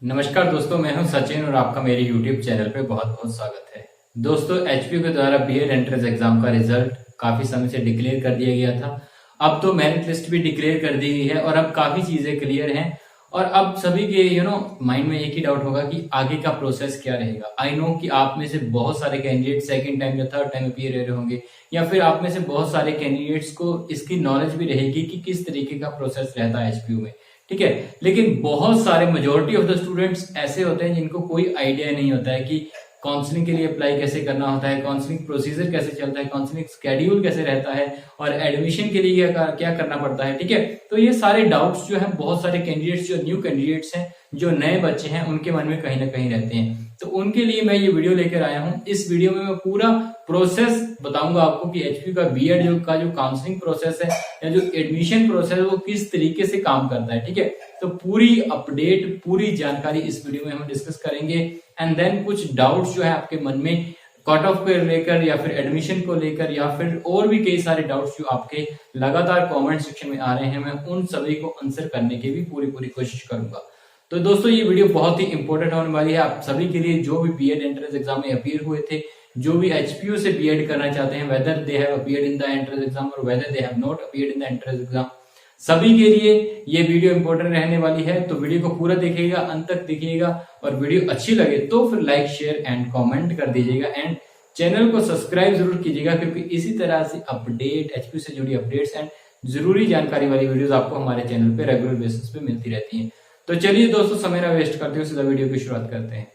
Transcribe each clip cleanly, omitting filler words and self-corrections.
नमस्कार दोस्तों, मैं हूं सचिन और आपका मेरे YouTube चैनल पे बहुत बहुत स्वागत है। दोस्तों, एचपीयू के द्वारा बीएड एंट्रेंस एग्जाम का रिजल्ट काफी समय से डिक्लेयर कर दिया गया था। अब तो मेरिट लिस्ट भी डिक्लेयर कर दी गई है और अब काफी चीजें क्लियर हैं। और अब सभी के माइंड में एक ही डाउट होगा कि आगे का प्रोसेस क्या रहेगा। आई नो कि आप में से बहुत सारे कैंडिडेट सेकंड टाइम या थर्ड टाइम अपीयर रहे होंगे, या फिर आप में से बहुत सारे कैंडिडेट्स को इसकी नॉलेज भी रहेगी कि किस तरीके का प्रोसेस रहता है एचपीयू में। ठीक है, लेकिन बहुत सारे मेजोरिटी ऑफ द स्टूडेंट्स ऐसे होते हैं जिनको कोई आइडिया नहीं होता है कि काउंसलिंग के लिए अप्लाई कैसे करना होता है, काउंसलिंग प्रोसीजर कैसे चलता है, काउंसलिंग स्केड्यूल कैसे रहता है और एडमिशन के लिए क्या करना पड़ता है। ठीक है, तो ये सारे डाउट्स जो है बहुत सारे कैंडिडेट्स, जो न्यू कैंडिडेट्स हैं, जो नए बच्चे हैं, उनके मन में कहीं ना कहीं रहते हैं। तो उनके लिए मैं ये वीडियो लेकर आया हूं। इस वीडियो में मैं पूरा प्रोसेस बताऊंगा आपको कि एचपीयू का बीएड का जो काउंसलिंग प्रोसेस है या जो एडमिशन प्रोसेस है वो किस तरीके से काम करता है। ठीक है, तो पूरी अपडेट, पूरी जानकारी इस वीडियो में हम डिस्कस करेंगे। एंड देन कुछ डाउट्स जो है आपके मन में कट ऑफ को लेकर या फिर एडमिशन को लेकर या फिर और भी कई सारे डाउट्स जो आपके लगातार कमेंट सेक्शन में आ रहे हैं, मैं उन सभी को आंसर करने की भी पूरी कोशिश करूंगा। तो दोस्तों, ये वीडियो बहुत ही इंपॉर्टेंट होने वाली है आप सभी के लिए जो भी बीएड एंट्रेंस एग्जाम में अपीयर हुए थे, जो भी एचपीयू से बीएड करना चाहते हैं, whether they have appeared in the entrance exam और whether they have not appeared in the entrance exam, सभी के लिए ये वीडियो इंपॉर्टेंट रहने वाली है। तो वीडियो को पूरा देखिएगा, अंत तक देखिएगा और वीडियो अच्छी लगे तो फिर लाइक, शेयर एंड कमेंट कर दीजिएगा एंड चैनल को सब्सक्राइब जरूर कीजिएगा, क्योंकि इसी तरह से अपडेट, एचपीयू से जुड़ी अपडेट्स एंड जरूरी जानकारी वाली वीडियोस आपको हमारे चैनल पे रेगुलर बेसिस पे मिलती रहती हैं। तो चलिए दोस्तों, समय ना वेस्ट करते हुए सीधा वीडियो की शुरुआत करते हैं।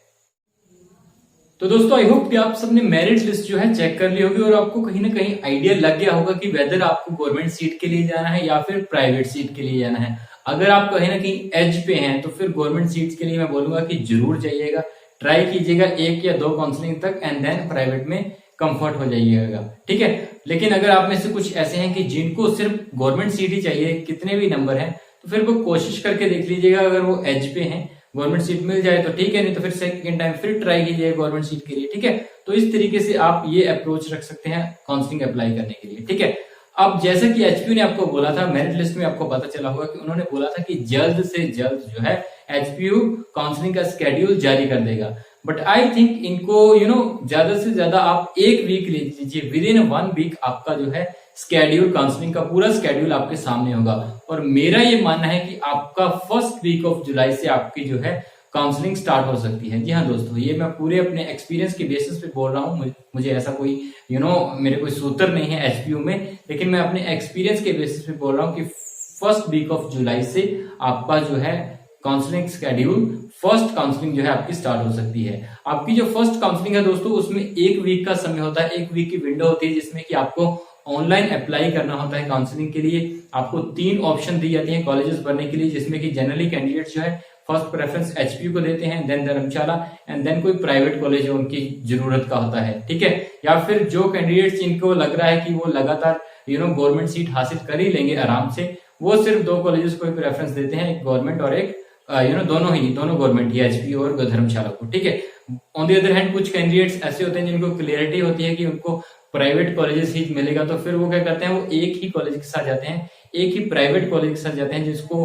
तो दोस्तों, आई होप कि आप सबने मेरिट लिस्ट जो है चेक कर ली होगी और आपको कहीं ना कहीं आइडिया लग गया होगा कि वेदर आपको गवर्नमेंट सीट के लिए जाना है या फिर प्राइवेट सीट के लिए जाना है। अगर आप कहीं ना कहीं एज पे हैं तो फिर गवर्नमेंट सीट्स के लिए मैं बोलूंगा कि जरूर जाइएगा, ट्राई कीजिएगा 1 या 2 काउंसलिंग तक एंड देन प्राइवेट में कंफर्ट हो जाइएगा। ठीक है, लेकिन अगर आप में से कुछ ऐसे हैं कि जिनको सिर्फ गवर्नमेंट सीट ही चाहिए, कितने भी नंबर हैं, तो फिर वो कोशिश करके देख लीजिएगा। अगर वो एज पे हैं, गवर्नमेंट सीट मिल जाए तो ठीक है, नहीं तो फिर सेकंड टाइम फिर ट्राई कीजिए गवर्नमेंट सीट के लिए। ठीक है, तो इस तरीके से आप ये अप्रोच रख सकते हैं काउंसलिंग अप्लाई करने के लिए। ठीक है, अब जैसे कि एचपीयू ने आपको बोला था, मेरिट लिस्ट में आपको पता चला होगा कि उन्होंने बोला था कि जल्द से जल्द जो है एचपीयू काउंसलिंग का स्केड्यूल जारी कर देगा। बट आई थिंक इनको ज्यादा से ज्यादा आप 1 वीक ले लीजिए, विद इन 1 वीक आपका जो है स्केड्यूल, काउंसलिंग का पूरा स्केड्यूल आपके सामने होगा। और मेरा ये मानना है कि आपका फर्स्ट वीक ऑफ जुलाई से आपकी जो है काउंसलिंग स्टार्ट हो सकती है। जी हाँ दोस्तों, ये मैं पूरे अपने एक्सपीरियंस के बेसिस पे बोल रहा हूँ। मुझे ऐसा कोई मेरे कोई सूत्र नहीं है एचपीयू में, लेकिन मैं अपने एक्सपीरियंस के बेसिस पे बोल रहा हूँ कि फर्स्ट वीक ऑफ जुलाई से आपका जो है काउंसलिंग स्केड्यूल, फर्स्ट काउंसलिंग जो है आपकी स्टार्ट हो सकती है। आपकी जो फर्स्ट काउंसलिंग है दोस्तों, उसमें 1 वीक का समय होता है, 1 वीक की विंडो होती है जिसमें कि आपको ऑनलाइन अप्लाई करना होता है काउंसलिंग के लिए। आपको 3 ऑप्शन दी जाती हैं कॉलेजेस भरने के लिए, जिसमें कि जनरली कैंडिडेट्स जो है फर्स्ट प्रेफरेंस एचपीयू को देते हैं, देन धर्मशाला एंड देन कोई प्राइवेट कॉलेज जो उनकी जरूरत का होता है। ठीक है, या फिर जो कैंडिडेट्स जिनको लग रहा है कि वो लगातार गवर्नमेंट सीट हासिल कर ही लेंगे आराम से, वो सिर्फ 2 कॉलेजेस को प्रेफरेंस देते हैं, एक गवर्नमेंट और एक दोनों गवर्नमेंट ही, एचपीयू और धर्मशाला को। ठीक है, ऑन द अदर हैंड कुछ कैंडिडेट्स ऐसे होते हैं जिनको क्लियरिटी होती है कि उनको प्राइवेट कॉलेजेस ही मिलेगा, तो फिर वो क्या करते हैं, वो एक ही कॉलेज के साथ जाते हैं, एक ही प्राइवेट कॉलेज के साथ जाते हैं जिसको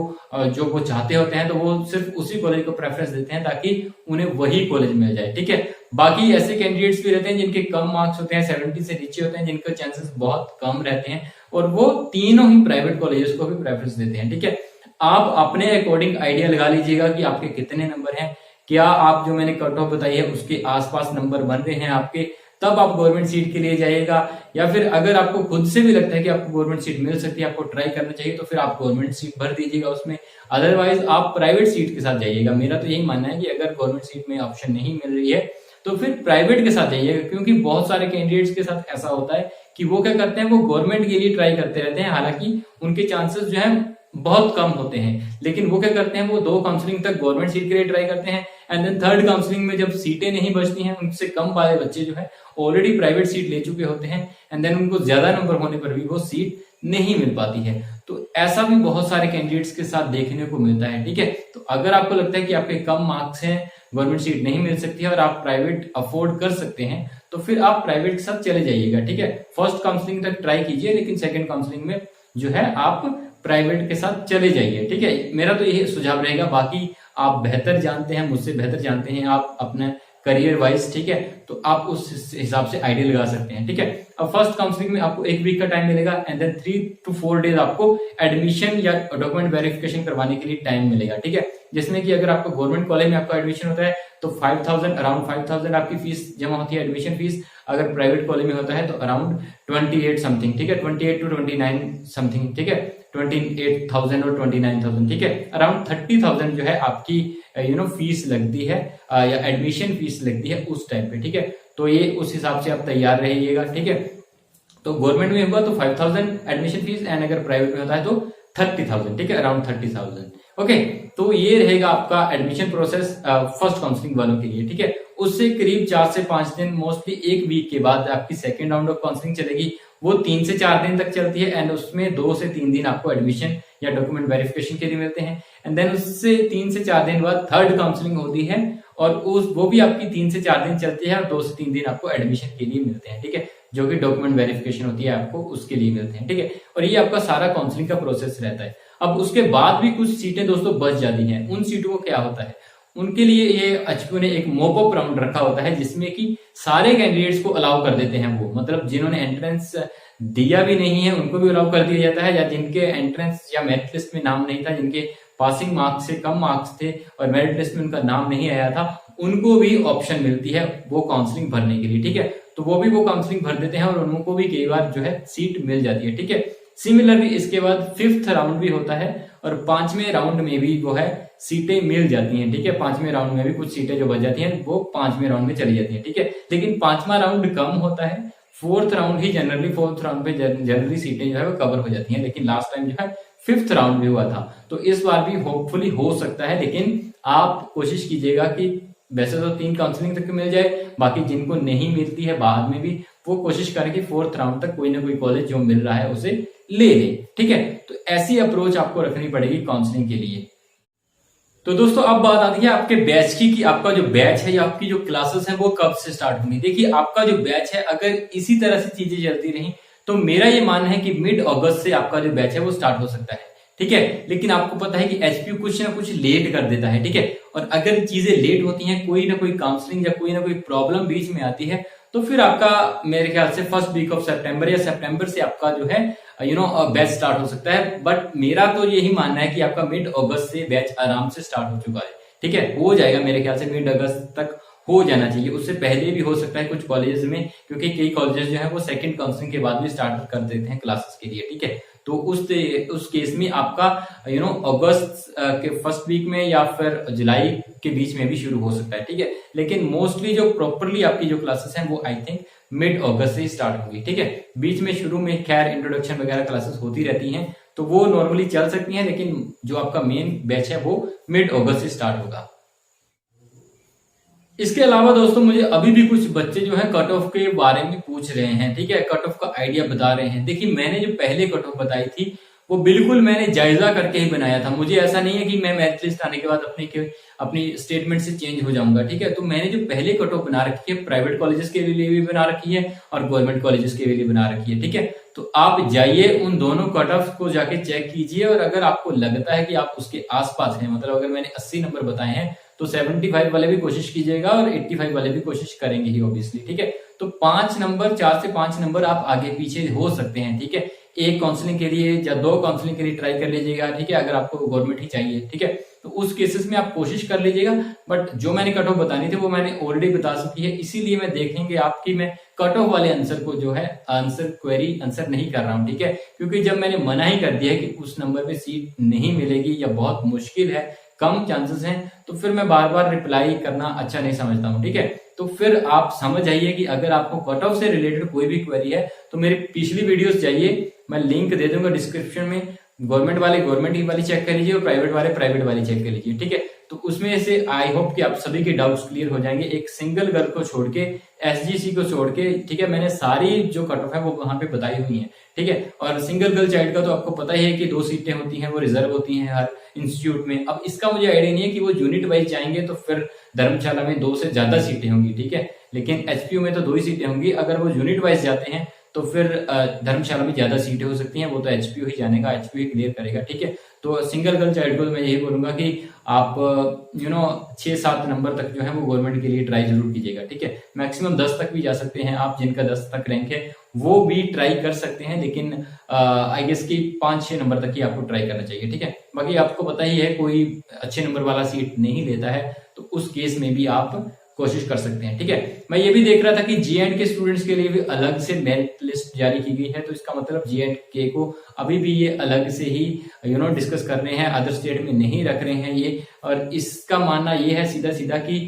जो वो चाहते होते हैं, तो वो सिर्फ उसी कॉलेज को प्रेफरेंस देते हैं ताकि उन्हें वही कॉलेज मिल जाए। ठीक है, बाकी ऐसे कैंडिडेट्स भी रहते हैं जिनके कम मार्क्स होते हैं, 70 से नीचे होते हैं, जिनके चांसेस बहुत कम रहते हैं और वो तीनों ही प्राइवेट कॉलेजेस को भी प्रेफरेंस देते हैं। ठीक है, आप अपने अकॉर्डिंग आइडिया लगा लीजिएगा कि आपके कितने नंबर हैं, क्या आप जो मैंने कट ऑफ बताई है उसके आसपास नंबर बन रहे हैं आपके, तब आप गवर्नमेंट सीट के लिए जाइएगा। या फिर अगर आपको खुद से भी लगता है कि आपको गवर्नमेंट सीट मिल सकती है, आपको ट्राई करना चाहिए, तो फिर आप गवर्नमेंट सीट भर दीजिएगा उसमें, अदरवाइज आप प्राइवेट सीट के साथ जाइएगा। मेरा तो यही मानना है कि अगर गवर्नमेंट सीट में ऑप्शन नहीं मिल रही है तो फिर प्राइवेट के साथ जाइएगा, क्योंकि बहुत सारे कैंडिडेट्स के साथ ऐसा होता है कि वो क्या करते हैं, वो गवर्नमेंट के लिए ट्राई करते रहते हैं, हालांकि उनके चांसेस जो है बहुत कम होते हैं, लेकिन वो क्या करते हैं, वो 2 काउंसलिंग तक गवर्नमेंट सीट के लिए ट्राई करते हैं एंड देन थर्ड काउंसलिंग में जब सीटें नहीं बचती हैं, उनसे कम वाले बच्चे जो है ऑलरेडी प्राइवेट सीट ले चुके होते हैं एंड देन उनको ज्यादा नंबर होने पर भी वो सीट नहीं मिल पाती है। तो ऐसा भी बहुत सारे कैंडिडेट्स के साथ देखने को मिलता है। ठीक है, तो अगर आपको लगता है कि आपके कम मार्क्स हैं, गवर्नमेंट सीट नहीं मिल सकती है और आप प्राइवेट अफोर्ड कर सकते हैं, तो फिर आप प्राइवेट के साथ चले जाइएगा। ठीक है, फर्स्ट काउंसलिंग तक ट्राई कीजिए, लेकिन सेकंड काउंसलिंग में जो है आप प्राइवेट के साथ चले जाइए। ठीक है, मेरा तो यही सुझाव रहेगा। बाकी आप बेहतर जानते हैं, मुझसे बेहतर जानते हैं आप अपने करियर वाइज, ठीक है। तो आप उस हिसाब से आइडिया लगा सकते हैं, ठीक है। अब फर्स्ट काउंसलिंग में आपको 1 वीक का टाइम मिलेगा एंड देन 3 to 4 डेज आपको एडमिशन या डॉक्यूमेंट वेरिफिकेशन करवाने के लिए टाइम मिलेगा, ठीक है। जिसमें कि अगर आपको गवर्नमेंट कॉलेज में आपका एडमिशन होता है तो 5000 अराउंड 5000 आपकी फीस जमा होती है, एडमिशन फीस। अगर प्राइवेट कॉलेज में होता है तो अराउंड 28 समथिंग, ठीक है, 28 to 29 समथिंग, ठीक है, 28,000 और 29,000, ठीक है। अराउंड 30,000 जो है आपकी फीस लगती है या एडमिशन फीस लगती है उस टाइम पे, ठीक है। तो ये उस हिसाब से आप तैयार रहिएगा, ठीक है। तो गवर्नमेंट में होगा तो 5000 एडमिशन फीस एंड अगर प्राइवेट में होता है तो 30,000, ठीक है, अराउंड 30,000। ओके, तो ये रहेगा आपका एडमिशन प्रोसेस फर्स्ट काउंसलिंग वालों के लिए, ठीक है। उससे करीब 4 से 5 दिन, मोस्टली 1 वीक के बाद आपकी सेकेंड राउंड ऑफ काउंसलिंग चलेगी। वो 3 से 4 दिन तक चलती है एंड उसमें 2 से 3 दिन आपको एडमिशन या डॉक्यूमेंट वेरिफिकेशन के लिए मिलते हैं एंड देन उससे 3 से 4 दिन बाद थर्ड काउंसलिंग होती है और वो भी आपकी 3 से 4 दिन चलती है और 2 से 3 दिन आपको एडमिशन के लिए मिलते हैं, ठीक है, जो कि डॉक्यूमेंट वेरिफिकेशन होती है आपको उसके लिए मिलते हैं, ठीक है। और ये आपका सारा काउंसलिंग का प्रोसेस रहता है। अब उसके बाद भी कुछ सीटें दोस्तों बच जाती हैं। उन सीटों को क्या होता है, उनके लिए ये एचपीयू ने एक मॉक अप राउंड रखा होता है जिसमें कि सारे कैंडिडेट्स को अलाउ कर देते हैं। वो मतलब जिन्होंने एंट्रेंस दिया भी नहीं है उनको भी अलाउ कर दिया जाता है, या जिनके एंट्रेंस या मेरिट लिस्ट में नाम नहीं था, जिनके पासिंग मार्क्स से कम मार्क्स थे और मेरिट लिस्ट में उनका नाम नहीं आया था, उनको भी ऑप्शन मिलती है वो काउंसलिंग भरने के लिए, ठीक है। तो वो भी वो काउंसलिंग भर देते हैं और उनको भी कई बार जो है सीट मिल जाती है, ठीक है। सिमिलरली इसके बाद 5th राउंड भी होता है और 5वें राउंड में भी वो है सीटें मिल जाती हैं, ठीक है। 5वें राउंड में भी कुछ सीटें जो बच जाती हैं वो 5वें राउंड में चली जाती हैं, ठीक है। लेकिन 5वां राउंड कम होता है, 4th राउंड ही जनरली, 4th राउंड पे जनरली सीटें जो है वो कवर हो जाती हैं। लेकिन लास्ट टाइम जो है 5th राउंड भी हुआ था, तो इस बार भी होपफुली हो सकता है। लेकिन आप कोशिश कीजिएगा कि वैसे तो 3 काउंसलिंग तक मिल जाए, बाकी जिनको नहीं मिलती है बाद में भी वो कोशिश करें कि 4th राउंड तक कोई ना कोई कॉलेज जो मिल रहा है उसे ले ले, ठीक है। तो ऐसी अप्रोच आपको रखनी पड़ेगी काउंसलिंग के लिए। तो दोस्तों अब बात आती है आपके बैच की, कि आपका जो बैच है या आपकी जो क्लासेस है वो कब से स्टार्ट होंगी। देखिए आपका जो बैच है अगर इसी तरह से चीजें चलती रही तो मेरा ये मानना है कि मिड अगस्त से आपका जो बैच है वो स्टार्ट हो सकता है, ठीक है। लेकिन आपको पता है कि एचपीयू कुछ ना कुछ लेट कर देता है, ठीक है। और अगर चीजें लेट होती हैं, कोई ना कोई काउंसलिंग या कोई ना कोई प्रॉब्लम बीच में आती है, तो फिर आपका मेरे ख्याल से फर्स्ट वीक ऑफ सितंबर या सितंबर से आपका जो है बैच स्टार्ट हो सकता है। बट मेरा तो यही मानना है कि आपका मिड अगस्त से बैच आराम से स्टार्ट हो चुका है, ठीक है, हो जाएगा मेरे ख्याल से मिड अगस्त तक हो जाना चाहिए। उससे पहले भी हो सकता है कुछ कॉलेजेस में, क्योंकि कई कॉलेजेस जो है वो सेकंड काउंसलिंग के बाद भी स्टार्ट कर देते हैं क्लासेस के लिए, ठीक है। तो उस केस में आपका अगस्त के फर्स्ट वीक में या फिर जुलाई के बीच में भी शुरू हो सकता है, ठीक है। लेकिन मोस्टली जो प्रॉपरली आपकी जो क्लासेस हैं वो आई थिंक मिड अगस्त से ही स्टार्ट होगी, ठीक है। बीच में शुरू में खैर इंट्रोडक्शन वगैरह क्लासेस होती रहती हैं तो वो नॉर्मली चल सकती हैं, लेकिन जो आपका मेन बैच है वो मिड अगस्त से स्टार्ट होगा। इसके अलावा दोस्तों मुझे अभी भी कुछ बच्चे जो है कट ऑफ के बारे में पूछ रहे हैं, ठीक है, कट ऑफ का आइडिया बता रहे हैं। देखिए मैंने जो पहले कट ऑफ बताई थी वो बिल्कुल मैंने जायजा करके ही बनाया था। मुझे ऐसा नहीं है कि मैं मेरिट लिस्ट आने के बाद अपनी स्टेटमेंट से चेंज हो जाऊंगा, ठीक है। तो मैंने जो पहले कट ऑफ बना रखी है प्राइवेट कॉलेजेस के लिए भी बना रखी है और गवर्नमेंट कॉलेजेस के लिए बना रखी है, ठीक है। तो आप जाइए उन दोनों कट ऑफ को जाके चेक कीजिए और अगर आपको लगता है कि आप उसके आसपास हैं, मतलब अगर मैंने 80 नंबर बताए हैं तो 75 वाले भी कोशिश कीजिएगा और 85 वाले भी कोशिश करेंगे ही ऑब्वियसली, ठीक है। तो 5 नंबर 4 से 5 नंबर आप आगे पीछे हो सकते हैं, ठीक है। एक काउंसलिंग के लिए या 2 काउंसलिंग के लिए ट्राई कर लीजिएगा, ठीक है, अगर आपको गवर्नमेंट ही चाहिए, ठीक है। तो उस केसेस में आप कोशिश कर लीजिएगा। बट जो मैंने कट ऑफ बतानी थी वो मैंने ऑलरेडी बता चुकी है, इसीलिए मैं देखेंगे आपकी मैं कट ऑफ वाले आंसर को जो है क्वेरी आंसर नहीं कर रहा हूं, ठीक है। क्योंकि जब मैंने मना ही कर दिया है कि उस नंबर पे सीट नहीं मिलेगी या बहुत मुश्किल है, कम चांसेस हैं, तो फिर मैं बार बार रिप्लाई करना अच्छा नहीं समझता हूं, ठीक है। तो फिर आप समझ जाइए कि अगर आपको कट ऑफ से रिलेटेड कोई भी क्वेरी है तो मेरी पिछली वीडियोस जाइए, मैं लिंक दे दूंगा डिस्क्रिप्शन में। गवर्नमेंट वाले गवर्नमेंट ही वाली चेक कर लीजिए और प्राइवेट वाले प्राइवेट वाली चेक कर लीजिए, ठीक है। तो उसमें से आई होप कि आप सभी के डाउट्स क्लियर हो जाएंगे। एक सिंगल गर्ल को छोड़ के, एसजीसी को छोड़ के, ठीक है, मैंने सारी जो कट ऑफ है वो वहां पे बताई हुई है, ठीक है। और सिंगल गर्ल चाइल्ड का तो आपको पता ही है कि 2 सीटें होती हैं, वो रिजर्व होती हैं हर इंस्टीट्यूट में। अब इसका मुझे आइडिया नहीं है कि वो यूनिट वाइज जाएंगे तो फिर धर्मशाला में 2 से ज्यादा सीटें होंगी, ठीक है। लेकिन एचपीयू में तो 2 ही सीटें होंगी। अगर वो यूनिट वाइज जाते हैं तो फिर धर्मशाला में ज्यादा सीटें हो सकती हैं, वो तो एचपीयू ही जानेगा, एचपीयू ही क्लियर करेगा, ठीक है। तो सिंगल गर्ल चाइल्ड को मैं यही बोलूंगा कि आप 6-7 नंबर तक जो है वो गवर्नमेंट के लिए ट्राई जरूर कीजिएगा, ठीक है। मैक्सिमम 10 तक भी जा सकते हैं आप, जिनका 10 तक रैंक है वो भी ट्राई कर सकते हैं, लेकिन आई गेस कि 5-6 नंबर तक ही आपको ट्राई करना चाहिए, ठीक है। बाकी आपको पता ही है कोई अच्छे नंबर वाला सीट नहीं लेता है, तो उस केस में भी आप कोशिश कर सकते हैं, ठीक है। मैं ये भी देख रहा था कि J&K के स्टूडेंट्स के लिए भी अलग से मेरिट लिस्ट जारी की गई है, तो इसका मतलब J&K को अभी भी ये अलग से ही डिस्कस कर रहे हैं, अदर स्टेट में नहीं रख रहे हैं ये। और इसका मानना ये है सीधा सीधा कि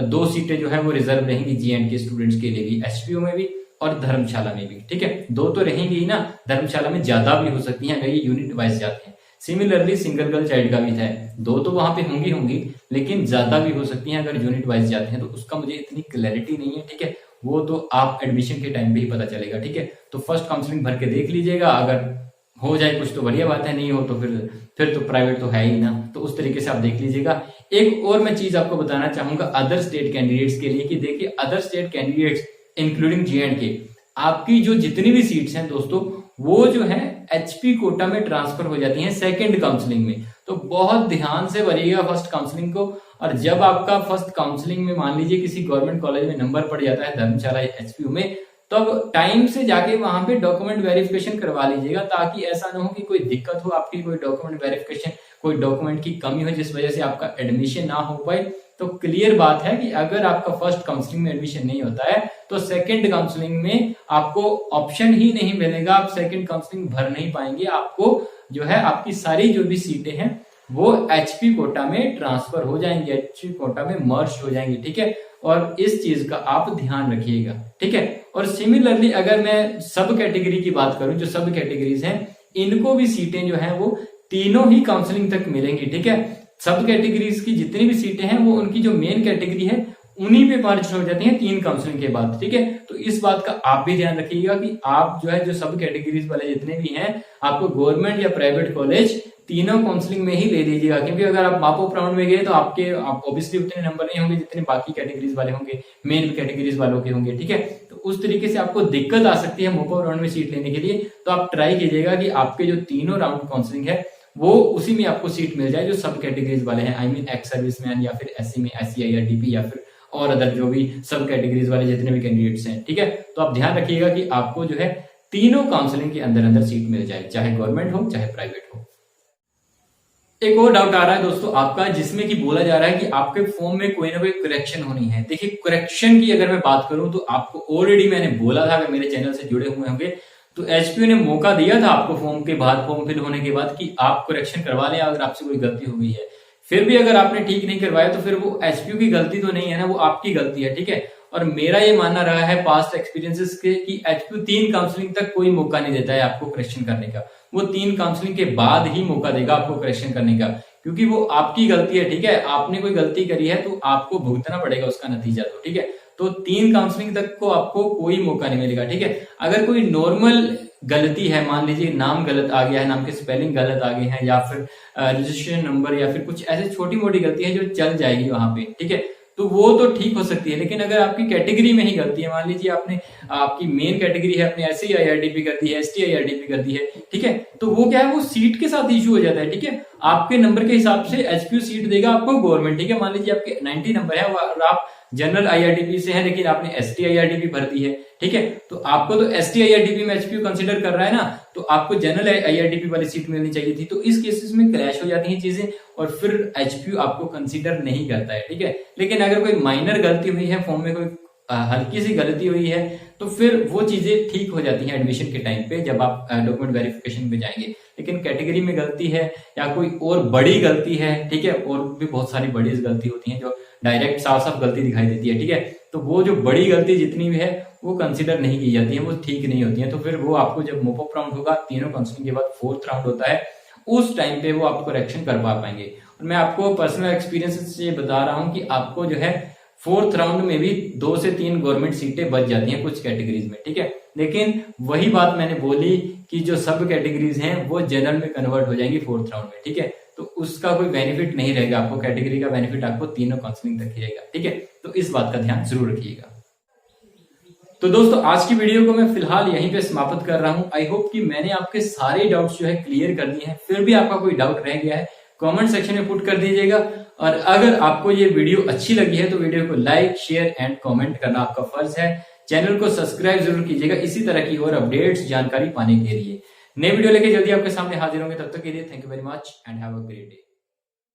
2 सीटें जो है वो रिजर्व रहेंगी J&K स्टूडेंट्स के लिए भी, HPU में भी और धर्मशाला में भी, ठीक है। 2 तो रहेंगी ही ना, धर्मशाला में ज्यादा भी हो सकती है अगर ये यूनिट वाइज जाते हैं। सिमिलरली सिंगल गर्ल चाइल्ड का भी है, 2 तो वहां पे होंगी लेकिन ज्यादा भी हो सकती हैं अगर यूनिट वाइज जाते हैं, तो उसका मुझे इतनी क्लैरिटी नहीं है, ठीक है। वो तो आप एडमिशन के टाइम पे ही पता चलेगा, ठीक है। तो फर्स्ट काउंसलिंग भर के देख लीजिएगा, अगर हो जाए कुछ तो बढ़िया बात है, नहीं हो तो फिर तो प्राइवेट तो है ही ना, तो उस तरीके से आप देख लीजिएगा। एक और मैं चीज आपको बताना चाहूंगा अदर स्टेट कैंडिडेट्स के लिए कि देखिए other state candidates including J&K, आपकी जो जितनी भी सीट्स हैं दोस्तों वो जो है HP कोटा में ट्रांसफर हो जाती हैं सेकंड काउंसलिंग में। तो बहुत ध्यान से भरिएगा फर्स्ट काउंसलिंग को, और जब आपका फर्स्ट काउंसलिंग में मान लीजिए किसी गवर्नमेंट कॉलेज में नंबर पड़ जाता है धर्मशाला या HPU में, तब टाइम से जाके वहां पे डॉक्यूमेंट वेरिफिकेशन करवा लीजिएगा, ताकि ऐसा ना हो कि कोई दिक्कत हो आपकी, कोई डॉक्यूमेंट वेरिफिकेशन, कोई डॉक्यूमेंट की कमी हो जिस वजह से आपका एडमिशन ना हो पाए। तो क्लियर बात है कि अगर आपका फर्स्ट काउंसलिंग में एडमिशन नहीं होता है तो सेकंड काउंसलिंग में आपको ऑप्शन ही नहीं मिलेगा, आप सेकंड काउंसलिंग भर नहीं पाएंगे। आपको जो है आपकी सारी जो भी सीटें हैं वो HP कोटा में ट्रांसफर हो जाएंगी, HP कोटा में मर्ज हो जाएंगी, ठीक है। और इस चीज का आप ध्यान रखिएगा, ठीक है। और सिमिलरली अगर मैं सब कैटेगरी की बात करूं, जो सब कैटेगरीज हैं इनको भी सीटें जो है वो तीनों ही काउंसलिंग तक मिलेंगी, ठीक है। सब कैटेगरीज की जितनी भी सीटें हैं वो उनकी जो मेन कैटेगरी है उन्हीं पे मर्ज हो जाती हैं 3 काउंसलिंग के बाद, ठीक है। तो इस बात का आप भी ध्यान रखिएगा कि आप जो है जो सब कैटेगरीज वाले जितने भी हैं आपको गवर्नमेंट या प्राइवेट कॉलेज तीनों काउंसलिंग में ही ले लीजिएगा, क्योंकि अगर आप मापो राउंड में गए तो आप ऑब्वियसली उतने नंबर नहीं होंगे जितने बाकी कैटेगरीज वाले होंगे, मेन कैटेगरीज वालों के होंगे, ठीक है। तो उस तरीके से आपको दिक्कत आ सकती है मोपो राउंड में सीट लेने के लिए। तो आप ट्राई कीजिएगा कि आपके जो तीनों राउंड काउंसलिंग है वो उसी में आपको सीट मिल जाए जो सब कैटेगरीज वाले हैं, आई मीन एक्स सर्विसमैन या फिर SC में SC/IRDP या फिर और अदर जो भी सब कैटेगरीज वाले जितने भी कैंडिडेट्स हैं, ठीक है। तो आप ध्यान रखिएगा कि आपको जो है तीनों काउंसलिंग के अंदर अंदर सीट मिल जाए, चाहे गवर्नमेंट हो चाहे प्राइवेट हो। एक और डाउट आ रहा है दोस्तों आपका, जिसमें कि बोला जा रहा है कि आपके फॉर्म में कोई ना कोई करेक्शन होनी है। देखिए करेक्शन की अगर मैं बात करूं तो आपको ऑलरेडी मैंने बोला था, अगर मेरे चैनल से जुड़े हुए होंगे तो HPU ने मौका दिया था आपको फॉर्म के बाद, फॉर्म फिल होने के बाद कि आप करेक्शन करवा लें अगर आपसे कोई गलती हो गई है। फिर भी अगर आपने ठीक नहीं करवाया तो फिर वो HPU की गलती तो नहीं है ना, वो आपकी गलती है, ठीक है। और मेरा ये मानना रहा है पास्ट एक्सपीरियंसेस के कि HPU 3 काउंसलिंग तक कोई मौका नहीं देता है आपको करेक्शन करने का, वो 3 काउंसलिंग के बाद ही मौका देगा आपको करेक्शन करने का, क्योंकि वो आपकी गलती है, ठीक है। आपने कोई गलती करी है तो आपको भुगतना पड़ेगा उसका नतीजा, तो ठीक है। तो 3 काउंसलिंग तक को आपको कोई मौका नहीं मिलेगा, ठीक है। अगर कोई नॉर्मल गलती है, मान लीजिए नाम गलत आ गया है, नाम के स्पेलिंग गलत आ गए हैं या फिर रजिस्ट्रेशन नंबर या फिर कुछ ऐसे छोटी मोटी गलती है जो चल जाएगी वहां पे, ठीक है, तो वो तो ठीक हो सकती है। लेकिन अगर आपकी कैटेगरी में ही गलती है, मान लीजिए आपने आपकी मेन कैटेगरी है आपने SC/IRDP कर दी है, ST/IRDP कर दी है, ठीक है, तो वो क्या है वो सीट के साथ इश्यू हो जाता है, ठीक है। आपके नंबर के हिसाब से HPU सीट देगा आपको गवर्नमेंट, ठीक है। मान लीजिए आपके 90 नंबर है और आप जनरल IRDP से है लेकिन आपने ST/IRDP भर दी है, ठीक है, तो आपको तो ST/IRDP में HPU कंसीडर कर रहा है ना, तो आपको जनरल IRDP वाली सीट मिलनी चाहिए थी। तो इस केसेस में क्लैश हो जाती हैं चीजें और फिर HPU आपको कंसीडर नहीं करता है, ठीक है। लेकिन अगर कोई माइनर गलती हुई है, फॉर्म में कोई हल्की सी गलती हुई है, तो फिर वो चीजें ठीक हो जाती हैं एडमिशन के टाइम पे जब आप डॉक्यूमेंट वेरिफिकेशन पे जाएंगे। लेकिन कैटेगरी में गलती है या कोई और बड़ी गलती है, ठीक है, और भी बहुत सारी बड़ी गलती होती है जो डायरेक्ट साफ साफ गलती दिखाई देती है, ठीक है, तो वो जो बड़ी गलती जितनी भी है वो कंसीडर नहीं की जाती है, वो ठीक नहीं होती है। तो फिर वो आपको जब मोपअप राउंड होगा, तीनों काउंसलिंग के बाद 4th राउंड होता है, उस टाइम पे वो आपको करेक्शन कर पा पाएंगे। और मैं आपको पर्सनल एक्सपीरियंस से बता रहा हूं कि आपको जो है 4th राउंड में भी 2 से 3 गवर्नमेंट सीटें बच जाती हैं कुछ कैटेगरीज में, ठीक है। लेकिन वही बात मैंने बोली कि जो सब कैटेगरीज हैं वो जनरल में कन्वर्ट हो जाएंगी 4th राउंड में, ठीक है, तो उसका कोई बेनिफिट नहीं रहेगा आपको, कैटेगरी का बेनिफिट आपको तीनों काउंसलिंग तक ही रहेगा, ठीक है। तो इस बात का ध्यान जरूर रखिएगा। तो दोस्तों आज की वीडियो को मैं फिलहाल यहीं पे समाप्त कर रहा हूं। आई होप कि मैंने आपके सारे डाउट्स जो है क्लियर कर दिए हैं। फिर भी आपका कोई डाउट रह गया है कमेंट सेक्शन में पुट कर दीजिएगा। और अगर आपको ये वीडियो अच्छी लगी है तो वीडियो को लाइक, शेयर एंड कमेंट करना आपका फर्ज है। चैनल को सब्सक्राइब जरूर कीजिएगा इसी तरह की और अपडेट्स जानकारी पाने के लिए। नई वीडियो लेके जल्दी आपके सामने हाजिर होंगे। तब तक के लिए thank you very much and have a great day.